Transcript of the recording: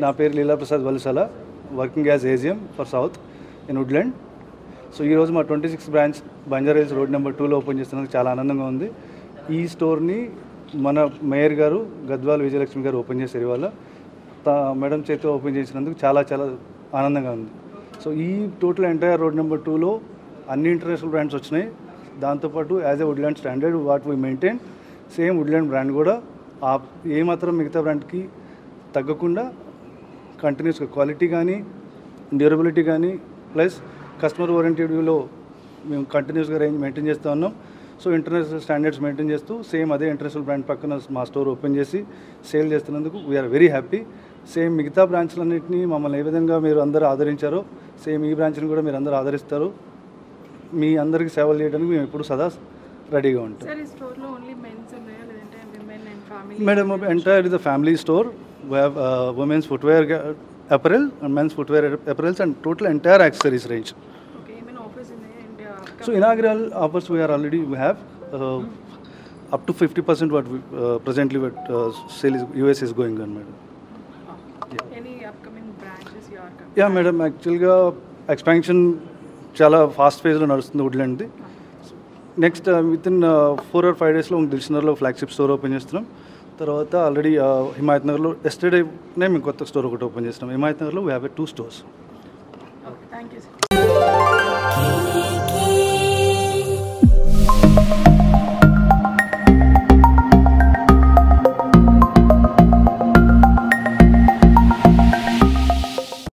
నా పేరు Leela Prasad Valsala, working as AGM for south in Woodland. So ఈరోజు మా 26th branch Banjara Hills road number 2లో ఓపెన్ చేస్తున్నందుకు చాలా ఆనందంగా ఉంది. ఈ స్టోర్ని మన మేయర్ గారు గద్వాల్ విజయలక్ష్మి గారు ఓపెన్ చేశారు. ఇవాళ మేడం చేతితో ఓపెన్ చేసినందుకు చాలా చాలా ఆనందంగా ఉంది. సో ఈ టోటల్ ఎంటైర్ రోడ్ నెంబర్ 2లో అన్ని ఇంటర్నేషనల్ బ్రాండ్స్ వచ్చినాయి. దాంతోపాటు as a Woodland standard what we maintain same Woodland brand కూడా ఏమాత్రం మిగతా బ్రాండ్కి తగ్గకుండా కంటిన్యూస్గా క్వాలిటీ కానీ డ్యూరబిలిటీ కానీ ప్లస్ కస్టమర్ ఓరియంటెడ్లో మేము కంటిన్యూస్గా రేంజ్ మెయింటైన్ చేస్తూ ఉన్నాం. సో ఇంటర్నేషనల్ స్టాండర్డ్స్ మెయింటైన్ చేస్తూ సేమ్ అదే ఇంటర్నేషనల్ బ్రాండ్ పక్కన మా స్టోర్ ఓపెన్ చేసి సేల్ చేస్తున్నందుకు వీఆర్ వెరీ హ్యాపీ. సేమ్ మిగతా బ్రాంచ్లన్నింటినీ మమ్మల్ని ఏ విధంగా మీరు అందరూ ఆదరించారో సేమ్ ఈ బ్రాంచ్ని కూడా మీరు అందరూ ఆదరిస్తారు. మీ అందరికీ సేవలు చేయడానికి మేము ఎప్పుడు సదా రెడీగా ఉంటాం. Madam entire is a family store. We have women's footwear apparel and men's footwear apparels and total entire accessories range. Okay, even offers in the So inaugural offers we have up to 50% what we, presently what sale is US is going on, madam. Yeah. Any upcoming branches you are coming? Yeah, madam, actually expansion చాలా fast ఫేజ్లో నడుస్తుంది వుడ్లాండ్ది. Next within 4 or 5 daysలో దిల్షనర్లో flagship store open చేస్తున్నాం. తర్వాత already Himayat నగర్లో ఎస్టర్డేనే మేము కొత్త స్టోర్ ఒకటి ఓపెన్ చేస్తున్నాం. హిమాయత్ నగర్లో వీ హ్యావ్ 2 stores.